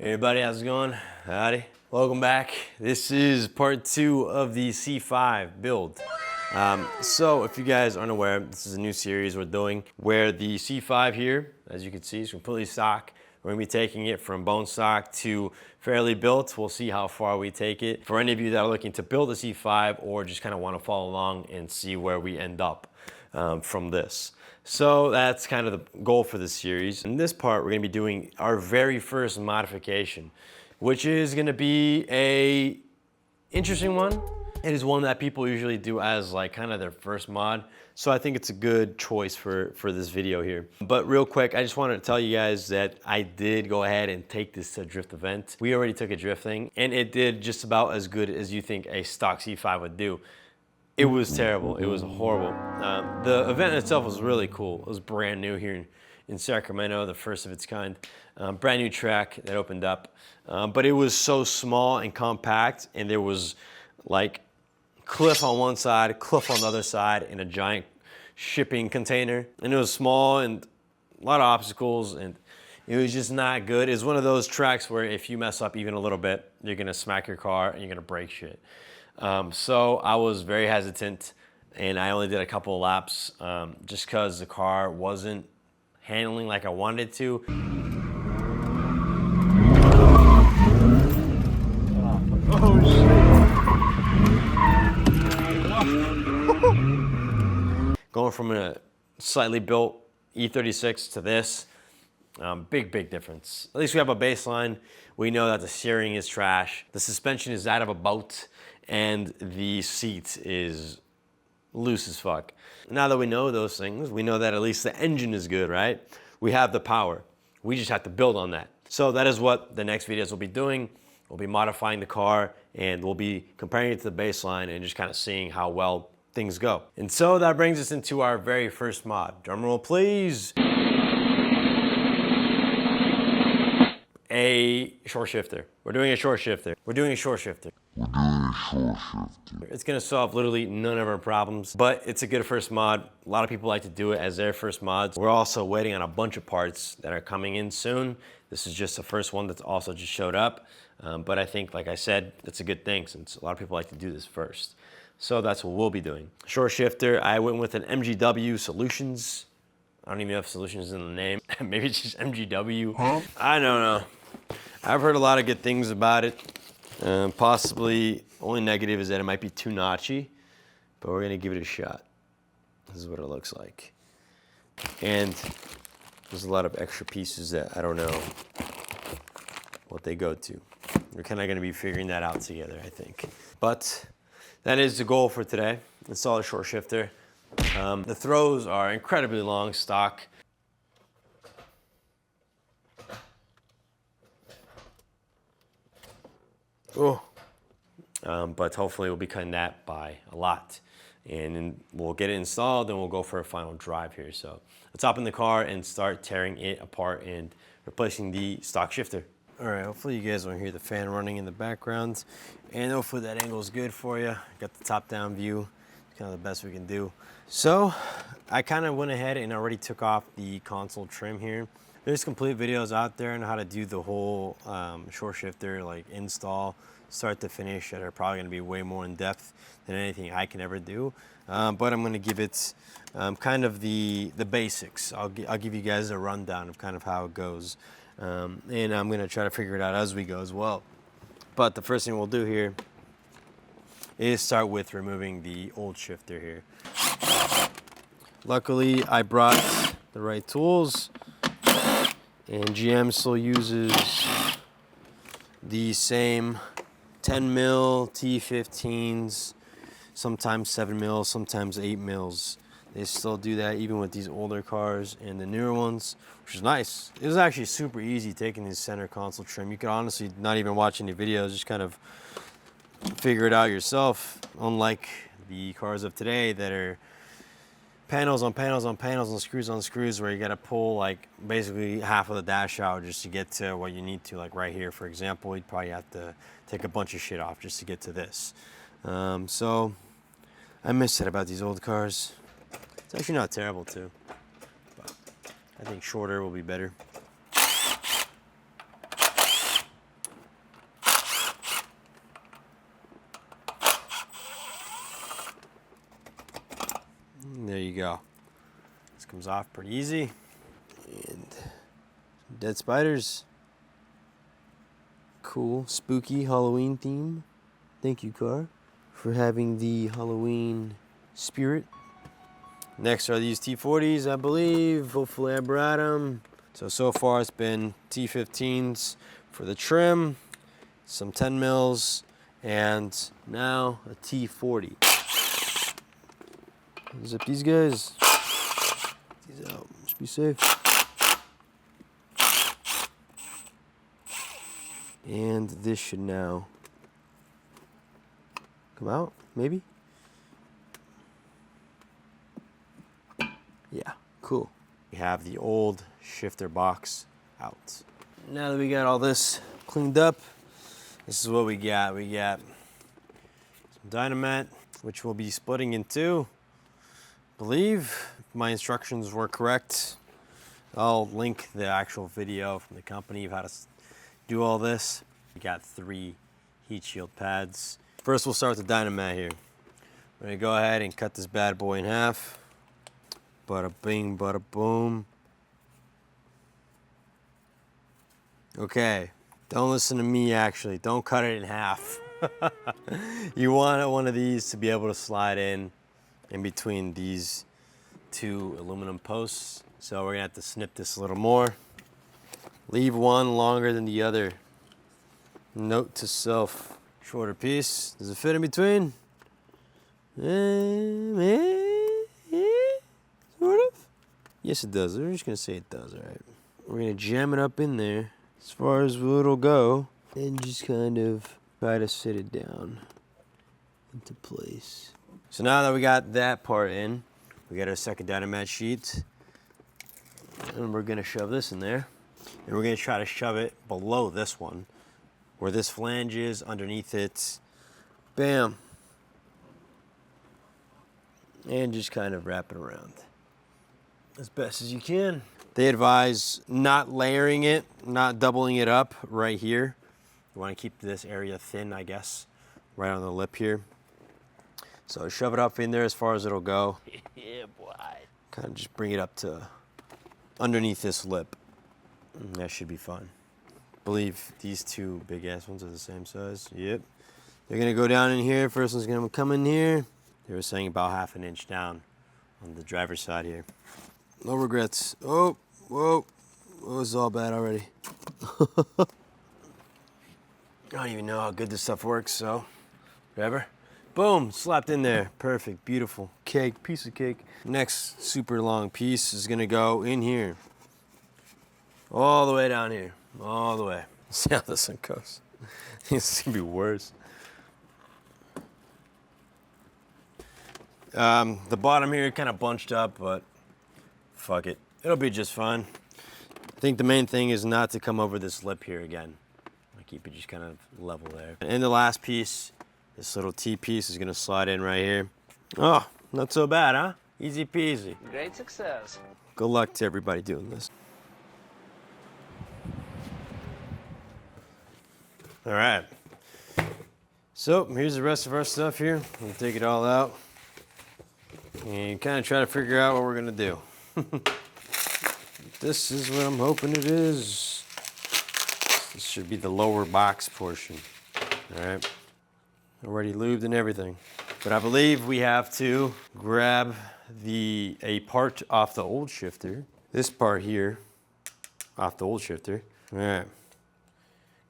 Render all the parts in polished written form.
Hey everybody, how's it going? Howdy. Welcome back. This is part 2 of the C5 build. So if you guys aren't aware, this is a new series we're doing where the C5 here, as you can see, is completely stock. We're gonna be taking it from bone stock to fairly built. We'll see how far we take it. For any of you that are looking to build a C5 or just kind of want to follow along and see where we end up from this. So that's kind of the goal for this series. In this part, we're gonna be doing our very first modification, which is gonna be a interesting one. It is one that people usually do as like kind of their first mod. So I think it's a good choice for this video here. But real quick, I just wanted to tell you guys that I did go ahead and take this to a drift event. We already took it drifting and it did just about as good as you think a stock C5 would do. It was terrible. It was horrible. The event itself was really cool. It was brand new here in Sacramento, the first of its kind. Brand new track that opened up. But it was so small and compact, and there was like cliff on one side, cliff on the other side, and a giant shipping container. And it was small and a lot of obstacles, and it was just not good. It's one of those tracks where if you mess up even a little bit, you're gonna smack your car and you're gonna break shit. So I was very hesitant and I only did a couple of laps just because the car wasn't handling like I wanted it to. Oh shit. Going from a slightly built E36 to this, big difference. At least we have a baseline. We know that the steering is trash. The suspension is that of a boat. And the seat is loose as fuck. Now that we know those things, we know that at least the engine is good, right? We have the power. We just have to build on that. So that is what the next videos will be doing. We'll be modifying the car and we'll be comparing it to the baseline and just kind of seeing how well things go. And so that brings us into our very first mod. Drum roll, please. A short shifter. We're doing a short shifter. We're doing a short shifter. It's gonna solve literally none of our problems, but it's a good first mod. A lot of people like to do it as their first mods. We're also waiting on a bunch of parts that are coming in soon. This is just the first one that's also just showed up. But I think, like I said, it's a good thing since a lot of people like to do this first. So that's what we'll be doing. Short shifter, I went with an MGW Solutions. I don't even know if Solutions is in the name. Maybe it's just MGW. Huh? I don't know. I've heard a lot of good things about it. Possibly only negative is that it might be too notchy, but we're gonna give it a shot. This is what it looks like. And there's a lot of extra pieces that I don't know what they go to. We're kind of gonna be figuring that out together, I think. But that is the goal for today. Install a short shifter. The throws are incredibly long stock. Oh. But hopefully we'll be cutting that by a lot. And then we'll get it installed and we'll go for a final drive here. So let's hop in the car and start tearing it apart and replacing the stock shifter. All right, hopefully you guys don't hear the fan running in the background. And hopefully that angle is good for you. Got the top down view. It's kind of the best we can do. So I kind of went ahead and already took off the console trim here. There's complete videos out there on how to do the whole short shifter, like install, start to finish, that are probably gonna be way more in depth than anything I can ever do. But I'm gonna give it kind of the basics. I'll give you guys a rundown of kind of how it goes. And I'm gonna try to figure it out as we go as well. But the first thing we'll do here is start with removing the old shifter here. Luckily, I brought the right tools. And GM still uses the same 10 mil T15s, sometimes 7 mils, sometimes 8 mils. They still do that even with these older cars and the newer ones, which is nice. It was actually super easy taking this center console trim. You could honestly not even watch any videos, just kind of figure it out yourself. Unlike the cars of today that are panels on panels on panels and screws on screws, where you got to pull like basically half of the dash out just to get to what you need to. Like right here, for example, you'd probably have to take a bunch of shit off just to get to this. So I miss it about these old cars. It's actually not terrible too, but I think shorter will be better. comes off pretty easy. And dead spiders. Cool, spooky Halloween theme. Thank you, car, for having the Halloween spirit. Next are these T40s, I believe. Hopefully I brought them. So far it's been T15s for the trim, some 10 mils, and now a T40. Zip these guys. These out. Just be safe. And this should now come out, maybe? Yeah, cool. We have the old shifter box out. Now that we got all this cleaned up, this is what we got. We got some Dynamat, which we'll be splitting in two. I believe if my instructions were correct. I'll link the actual video from the company of how to do all this. We got 3 heat shield pads. First, we'll start with the Dynamat here. We're gonna go ahead and cut this bad boy in half. Bada bing, bada boom. Okay, don't listen to me actually. Don't cut it in half. You want one of these to be able to slide in between these 2 aluminum posts. So we're gonna have to snip this a little more. Leave one longer than the other. Note to self, shorter piece. Does it fit in between? Sort of? Yes, it does. We're just gonna say it does, all right. We're gonna jam it up in there as far as it'll go and just kind of try to sit it down into place. So now that we got that part in, we got our second Dynamat sheet. And we're gonna shove this in there. And we're gonna try to shove it below this one, where this flange is, underneath it. Bam. And just kind of wrap it around as best as you can. They advise not layering it, not doubling it up right here. You wanna keep this area thin, I guess, right on the lip here. So shove it up in there as far as it'll go. Yeah, boy. Kind of just bring it up to underneath this lip. And that should be fun. I believe these 2 big ass ones are the same size. Yep. They're gonna go down in here. First one's gonna come in here. They were saying about 1/2 inch down on the driver's side here. No regrets. Oh, whoa. Oh, it's all bad already. I don't even know how good this stuff works, so whatever. Boom, slapped in there. Perfect, beautiful. Cake, piece of cake. Next super long piece is gonna go in here. All the way down here, all the way. See how this one goes. This is gonna be worse. The bottom here kind of bunched up, but fuck it. It'll be just fine. I think the main thing is not to come over this lip here again. I keep it just kind of level there. And the last piece, this little T piece is gonna slide in right here. Oh, not so bad, huh? Easy peasy. Great success. Good luck to everybody doing this. All right. So here's the rest of our stuff here. We'll take it all out and kind of try to figure out what we're gonna do. This is what I'm hoping it is. This should be the lower box portion. All right. Already lubed and everything. But I believe we have to grab a part off the old shifter. This part here off the old shifter. All right.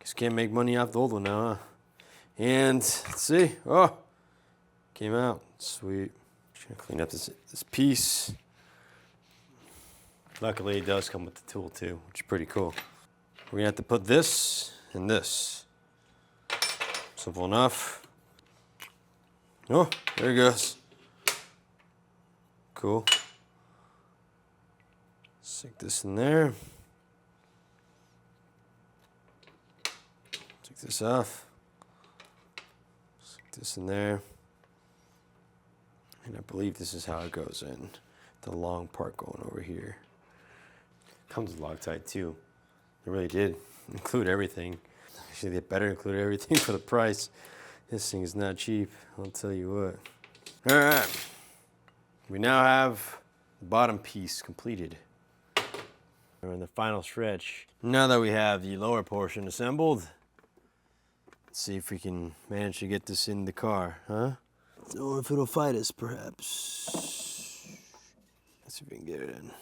Guess can't make money off the old one now, huh? And let's see. Oh, came out. Sweet. Just gonna clean up this piece. Luckily, it does come with the tool too, which is pretty cool. We're gonna have to put this and this. Simple enough. Oh, there it goes. Cool. Stick this in there. Take this off. Stick this in there. And I believe this is how it goes in. The long part going over here. Comes with Loctite too. They really did include everything. Actually, they better include everything for the price. This thing is not cheap, I'll tell you what. All right, we now have bottom piece completed. We're in the final stretch. Now that we have the lower portion assembled, let's see if we can manage to get this in the car, huh? Or if it'll fight us, perhaps. Let's see if we can get it in.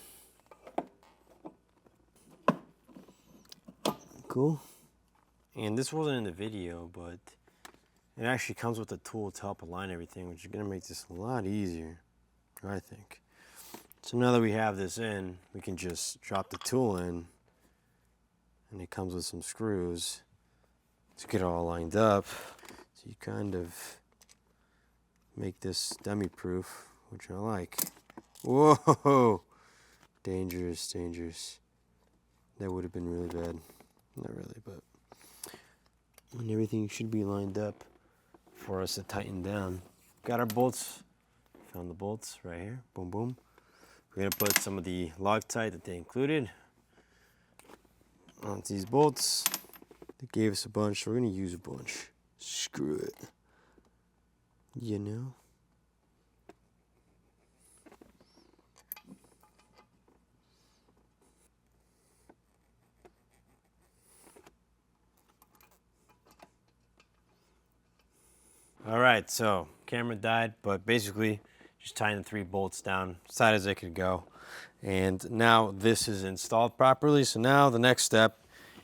Cool. And this wasn't in the video, but it actually comes with a tool to help align everything, which is gonna make this a lot easier, I think. So now that we have this in, we can just drop the tool in, and it comes with some screws to get it all lined up. So you kind of make this dummy-proof, which I like. Whoa! Dangerous, dangerous. That would have been really bad. Not really, but... And everything should be lined up for us to tighten down. Got our bolts. Found the bolts right here. Boom, boom. We're gonna put some of the Loctite that they included onto these bolts. They gave us a bunch, so we're gonna use a bunch. Screw it. You know? All right, so camera died, but basically just tying the 3 bolts down as tight as they could go. And now this is installed properly. So now the next step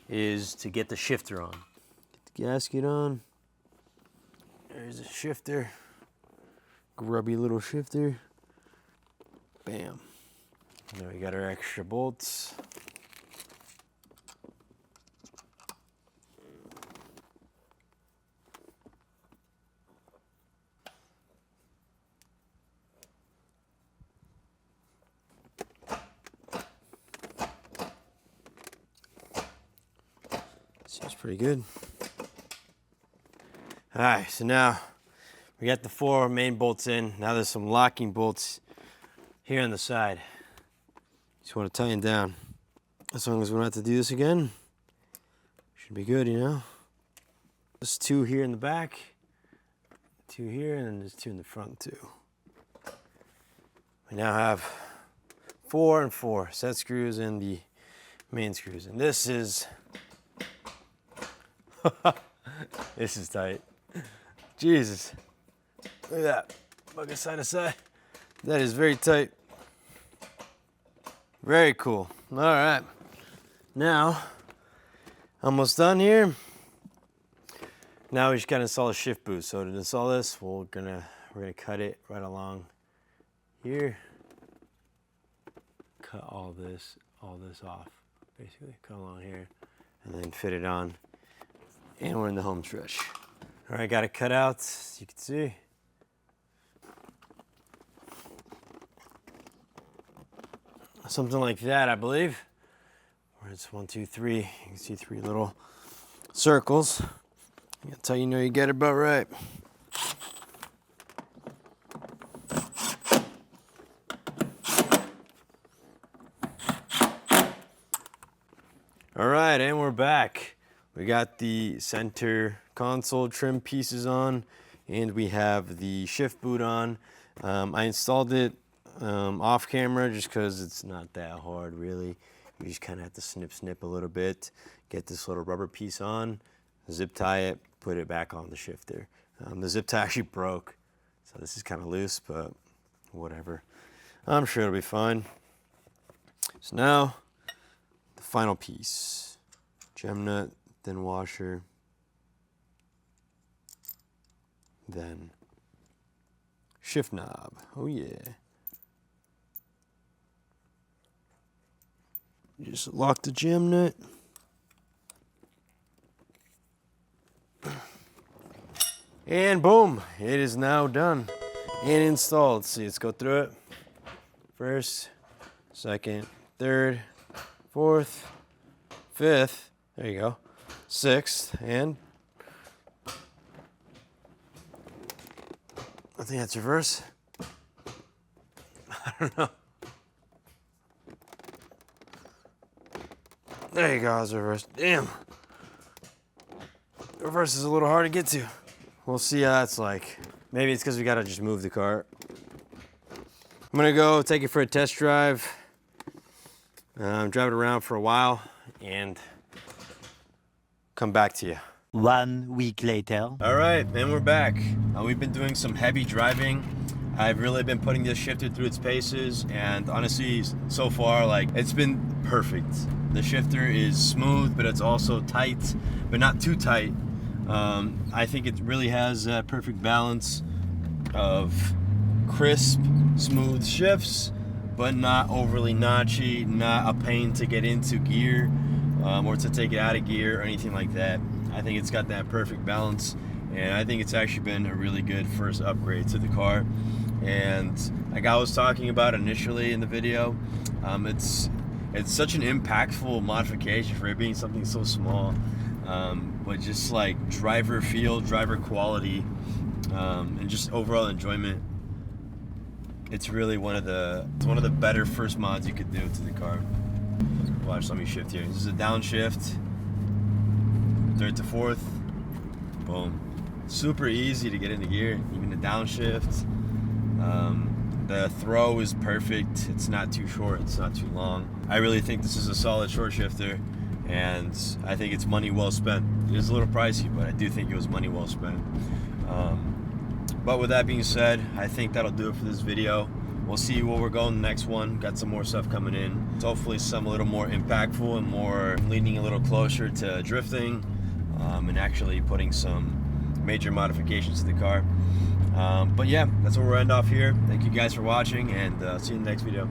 is to get the shifter on. Get the gasket on. There's a shifter. Grubby little shifter. Bam. Now we got our extra bolts. Seems pretty good. All right, so now we got the 4 main bolts in. Now there's some locking bolts here on the side. Just want to tighten down. As long as we don't have to do this again, should be good, you know? There's 2 here in the back, 2 here, and then there's 2 in the front too. We now have 4 and 4 set screws and the main screws. And this is this is tight. Jesus. Look at that. Bucket side to side. That is very tight. Very cool. All right. Now, almost done here. Now we just gotta install a shift boot. So to install this, we're gonna cut it right along here. Cut all this off. Basically, cut along here, and then fit it on. And we're in the home stretch. All right, got it cut out, as you can see. Something like that, I believe. Where it's 1, 2, 3. You can see 3 little circles. That's how you know you get it about right. All right, and we're back. We got the center console trim pieces on, and we have the shift boot on. I installed it off camera just because it's not that hard, really. You just kind of have to snip a little bit, get this little rubber piece on, zip tie it, put it back on the shifter. The zip tie actually broke, so this is kind of loose, but whatever. I'm sure it'll be fine. So now, the final piece. Gem nut, then washer, then shift knob. Oh yeah. Just lock the gem nut. And boom, it is now done and installed. Let's see, let's go through it. First, second, third, fourth, fifth, there you go, sixth, and I think that's reverse. I don't know. There you go, it's reverse. Damn. Reverse is a little hard to get to. We'll see how that's like. Maybe it's because we gotta just move the cart. I'm gonna go take it for a test drive, drive it around for a while, and come back to you. 1 week later. All right, and we're back. We've been doing some heavy driving. I've really been putting this shifter through its paces, and honestly, so far, like, it's been perfect. The shifter is smooth, but it's also tight, but not too tight. I think it really has a perfect balance of crisp, smooth shifts, but not overly notchy, not a pain to get into gear, or to take it out of gear or anything like that. I think it's got that perfect balance, and I think it's actually been a really good first upgrade to the car. And like I was talking about initially in the video, it's such an impactful modification for it being something so small, but just like driver feel, driver quality, and just overall enjoyment. It's really one of the better first mods you could do to the car. Watch, let me shift here. This is a downshift, third to fourth, boom. Super easy to get into gear, even the downshift. The throw is perfect. It's not too short, it's not too long. I really think this is a solid short shifter, and I think it's money well spent. It is a little pricey, but I do think it was money well spent. But with that being said, I think that'll do it for this video. We'll see where we're going the next one. Got some more stuff coming in. It's hopefully some a little more impactful and more leaning a little closer to drifting, and actually putting some major modifications to the car. But yeah, that's where we'll end off here. Thank you guys for watching, and see you in the next video.